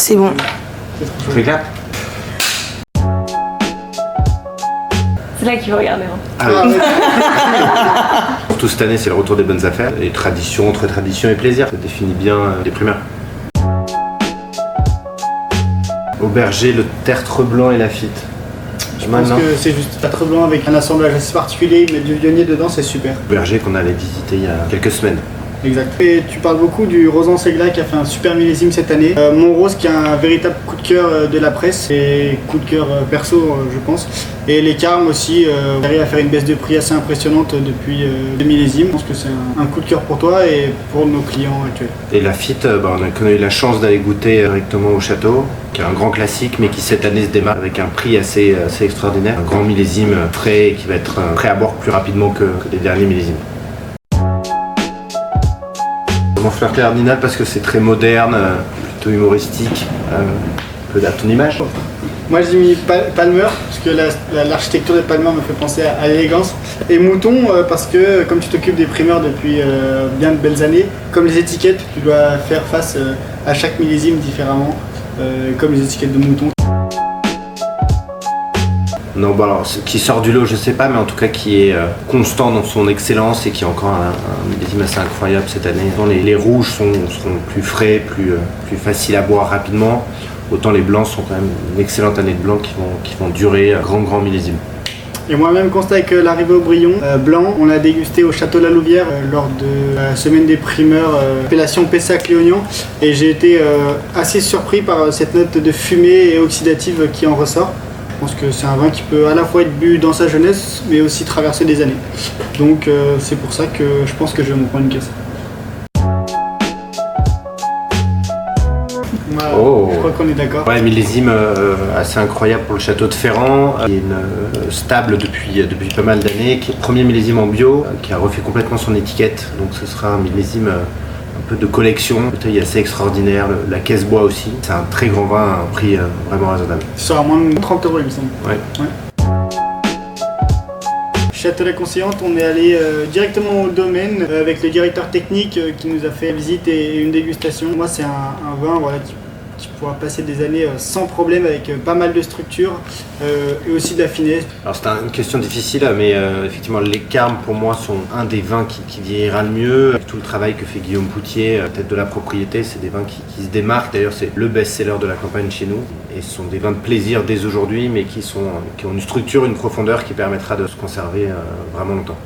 C'est bon. On fait clap. C'est là qu'il faut regarder. Surtout cette année, c'est le retour des bonnes affaires. Et tradition, entre tradition et plaisir. Ça définit bien les primeurs. Auberger, le tertre blanc et la fitte. Je pense que c'est juste tertre blanc avec un assemblage assez particulier, mais du vionnier dedans, c'est super. Auberger qu'on allait visiter il y a quelques semaines. Exact. Et tu parles beaucoup du Rosan Segla qui a fait un super millésime cette année. Monrose qui a un véritable coup de cœur de la presse et coup de cœur perso, je pense. Et les Carmes aussi arrivent à faire une baisse de prix assez impressionnante depuis le millésime. Je pense que c'est un coup de cœur pour toi et pour nos clients actuels. Et la Fitte, on a eu la chance d'aller goûter directement au château, qui est un grand classique, mais qui cette année se démarre avec un prix assez extraordinaire. Un grand millésime frais et qui va être prêt à boire plus rapidement que les derniers millésimes. Fleur cardinal parce que c'est très moderne, plutôt humoristique, un peu à ton image. Moi j'ai mis Palmer parce que l'architecture de Palmer me fait penser à l'élégance. Et Mouton parce que comme tu t'occupes des primeurs depuis bien de belles années, comme les étiquettes, tu dois faire face à chaque millésime différemment, comme les étiquettes de Mouton. Non, bon alors, qui sort du lot, je sais pas, mais en tout cas qui est constant dans son excellence et qui est encore un millésime assez incroyable cette année. Autant les rouges seront plus frais, plus faciles à boire rapidement, autant les blancs sont quand même une excellente année de blanc qui vont durer grand millésime. Et moi-même constat avec l'arrivée au Brion blanc, on l'a dégusté au Château La Louvière lors de la semaine des primeurs, appellation Pessac-Léognan, et j'ai été assez surpris par cette note de fumée et oxydative qui en ressort. Je pense que c'est un vin qui peut à la fois être bu dans sa jeunesse, mais aussi traverser des années. Donc c'est pour ça que je pense que je vais m'en prendre une caisse. Voilà, je crois qu'on est d'accord. Ouais, millésime assez incroyable pour le château de Ferrand, qui est stable depuis pas mal d'années, qui est le premier millésime en bio, qui a refait complètement son étiquette. Donc ce sera un millésime un peu de collection, une bouteille assez extraordinaire, la caisse bois aussi. C'est un très grand vin à un prix vraiment raisonnable. Ça sera moins de 30 € il me semble. Ouais. Châtelet Conseillante, on est allé directement au domaine avec le directeur technique qui nous a fait visite et une dégustation. Moi c'est un vin qui pourra passer des années sans problème avec pas mal de structure et aussi de la finesse. Alors c'est une question difficile, mais effectivement les Carmes pour moi sont un des vins qui vieillira le mieux. Avec tout le travail que fait Guillaume Poutier, tête de la propriété, c'est des vins qui se démarquent. D'ailleurs c'est le best-seller de la campagne chez nous. Et ce sont des vins de plaisir dès aujourd'hui, mais qui ont une structure, une profondeur qui permettra de se conserver vraiment longtemps.